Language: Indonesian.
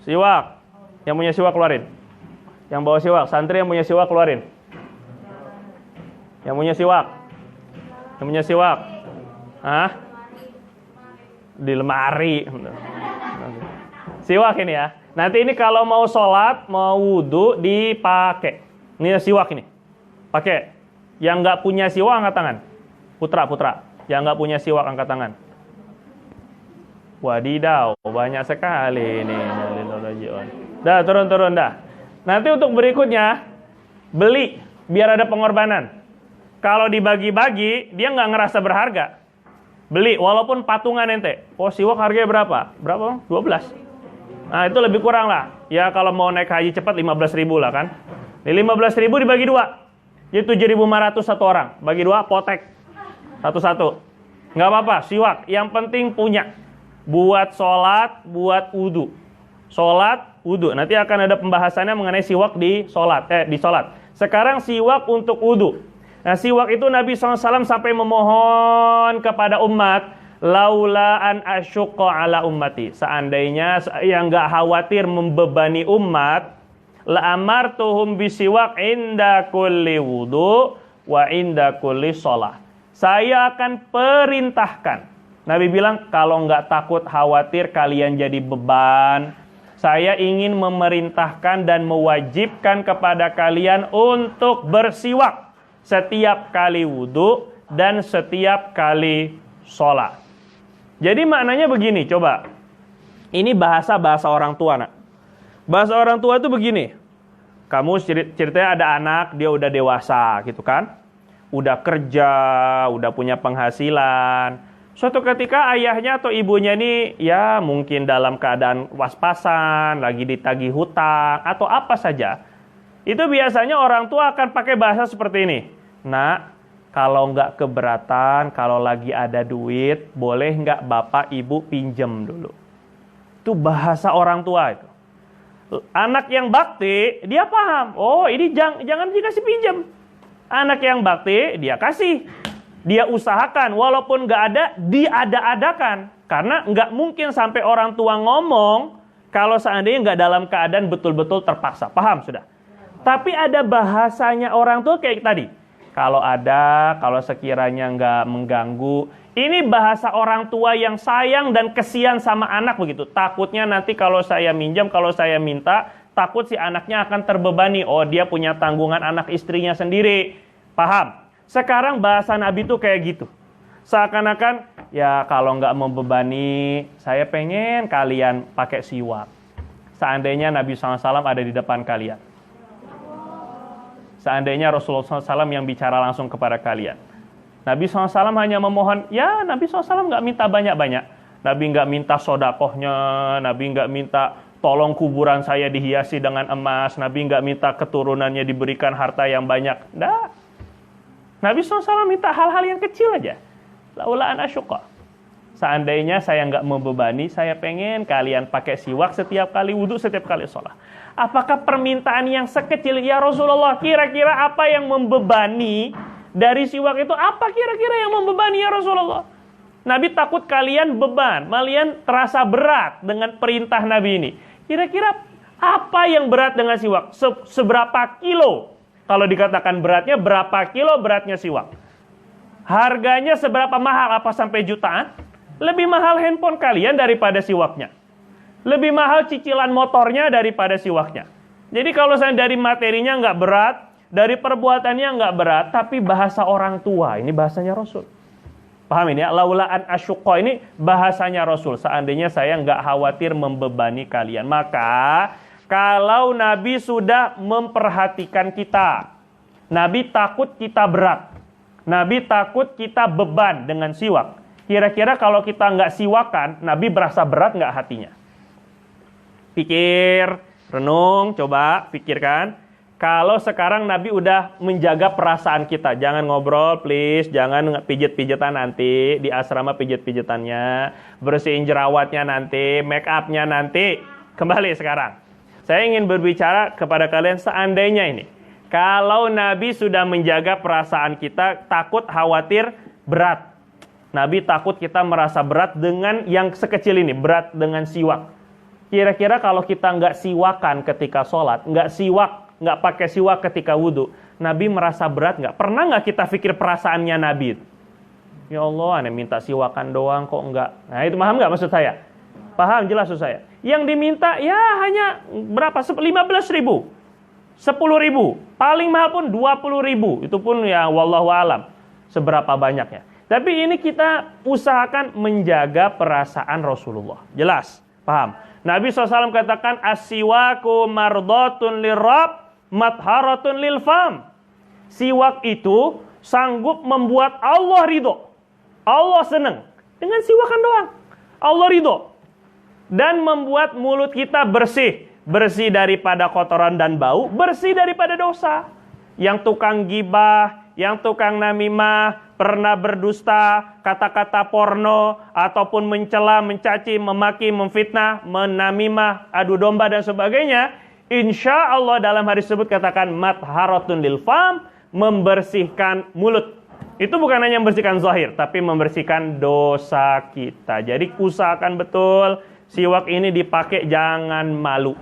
Siwak. Yang punya siwak keluarin. Yang bawa siwak, santri yang punya siwak keluarin. Yang punya siwak. Yang punya siwak. Hah? Di lemari. Siwak ini ya. Nanti ini kalau mau sholat, mau wudhu, dipakai. Ini siwak ini. Pakai. Yang nggak punya siwak, angkat tangan. Putra. Yang nggak punya siwak, angkat tangan. Wadidaw, banyak sekali ini. Dah, turun dah. Nanti untuk berikutnya, beli, biar ada pengorbanan. Kalau dibagi-bagi, dia nggak ngerasa berharga. Beli, walaupun patungan ente. Oh, siwak harganya berapa? Berapa? 12. Nah, itu lebih kurang lah. Ya, kalau mau naik haji cepat, 15.000 lah kan. Ini 15.000 dibagi 2. Jadi 7.500 satu orang. Bagi 2, potek. Satu-satu. Nggak apa-apa, siwak. Yang penting punya. Buat sholat, buat wudu. Sholat, wudu. Nanti akan ada pembahasannya mengenai siwak di sholat. Sekarang siwak untuk wudu. Nah, siwak itu Nabi SAW sampai memohon kepada umat, laula an asyuqqa ala ummati. Seandainya saya nggak khawatir membebani umat, la amartuhum bisiwak inda kulli wudu wa inda kulli sholat. Saya akan perintahkan. Nabi bilang, kalau nggak takut khawatir kalian jadi beban, saya ingin memerintahkan dan mewajibkan kepada kalian untuk bersiwak setiap kali wudhu dan setiap kali sholat. Jadi maknanya begini, coba. Ini bahasa orang tua, nak. Bahasa orang tua itu begini. Kamu ceritanya ada anak, dia udah dewasa gitu kan. Udah kerja, udah punya penghasilan. Suatu ketika ayahnya atau ibunya ini ya mungkin dalam keadaan was-pasan, lagi ditagih hutang, atau apa saja. Itu biasanya orang tua akan pakai bahasa seperti ini. Nak, kalau nggak keberatan, kalau lagi ada duit, boleh nggak bapak ibu pinjem dulu. Itu bahasa orang tua itu. Anak yang bakti, dia paham. Oh, ini jangan dikasih pinjam. Anak yang bakti, dia kasih. Dia usahakan, walaupun nggak ada, diada-adakan. Karena nggak mungkin sampai orang tua ngomong, kalau seandainya nggak dalam keadaan betul-betul terpaksa. Paham sudah? Tapi ada bahasanya orang tua kayak tadi. Kalau sekiranya nggak mengganggu. Ini bahasa orang tua yang sayang dan kesian sama anak begitu. Takutnya nanti kalau saya minjam, kalau saya minta, takut si anaknya akan terbebani. Oh, dia punya tanggungan anak istrinya sendiri. Paham? Sekarang bahasa Nabi itu kayak gitu. Seakan-akan, ya kalau nggak membebani, saya pengen kalian pakai siwak. Seandainya Nabi SAW ada di depan kalian. Seandainya Rasulullah SAW yang bicara langsung kepada kalian. Nabi SAW hanya memohon, ya Nabi SAW nggak minta banyak-banyak. Nabi nggak minta sodakohnya, Nabi nggak minta tolong kuburan saya dihiasi dengan emas, Nabi nggak minta keturunannya diberikan harta yang banyak. Nggak. Nabi SAW minta hal-hal yang kecil aja. Laula an asyuqqa. Seandainya saya nggak membebani, saya pengen kalian pakai siwak setiap kali wudhu, setiap kali sholat. Apakah permintaan yang sekecil, ya Rasulullah, kira-kira apa yang membebani dari siwak itu? Apa kira-kira yang membebani ya Rasulullah? Nabi takut kalian beban, kalian terasa berat dengan perintah Nabi ini. Kira-kira apa yang berat dengan siwak? Seberapa kilo? Kalau dikatakan beratnya, berapa kilo beratnya siwak? Harganya seberapa mahal? Apa sampai jutaan? Lebih mahal handphone kalian daripada siwaknya. Lebih mahal cicilan motornya daripada siwaknya. Jadi kalau saya dari materinya nggak berat, dari perbuatannya nggak berat, tapi bahasa orang tua, ini bahasanya Rasul. Paham ini ya? Laula an asyuqqa ini bahasanya Rasul. Seandainya saya nggak khawatir membebani kalian. Maka kalau Nabi sudah memperhatikan kita, Nabi takut kita berat, Nabi takut kita beban dengan siwak. Kira-kira kalau kita nggak siwakan, Nabi berasa berat nggak hatinya? Pikir, renung, coba pikirkan. Kalau sekarang Nabi udah menjaga perasaan kita, jangan ngobrol please, jangan pijet-pijetan nanti, di asrama pijet-pijetannya, bersihin jerawatnya nanti, make upnya nanti. Kembali sekarang. Saya ingin berbicara kepada kalian seandainya ini. Kalau Nabi sudah menjaga perasaan kita, takut, khawatir, berat. Nabi takut kita merasa berat dengan yang sekecil ini, berat dengan siwak. Kira-kira kalau kita nggak siwakan ketika sholat, nggak pakai siwak ketika wudhu, Nabi merasa berat nggak? Pernah nggak kita pikir perasaannya Nabi? Ya Allah, aneh minta siwakan doang kok nggak? Nah itu paham nggak maksud saya? Paham jelas maksud saya? Yang diminta ya hanya berapa? 15.000, 10.000, paling mahal pun 20.000. Itu pun ya wallahu alam seberapa banyaknya. Tapi ini kita usahakan menjaga perasaan Rasulullah. Jelas, paham? Nabi SAW katakan as-siwaku mardhatun lirab matharatun lil fam. Siwak itu sanggup membuat Allah ridho. Allah senang dengan siwakan doang. Allah ridho. Dan membuat mulut kita bersih. Bersih daripada kotoran dan bau, bersih daripada dosa. Yang tukang gibah, yang tukang namimah, pernah berdusta, kata-kata porno, ataupun mencela, mencaci, memaki, memfitnah, menamimah, adu domba dan sebagainya, insya Allah dalam hadis tersebut katakan matharatun lil fam, membersihkan mulut. Itu bukan hanya membersihkan zahir, tapi membersihkan dosa kita. Jadi usahakan betul siwak ini dipakai, jangan malu.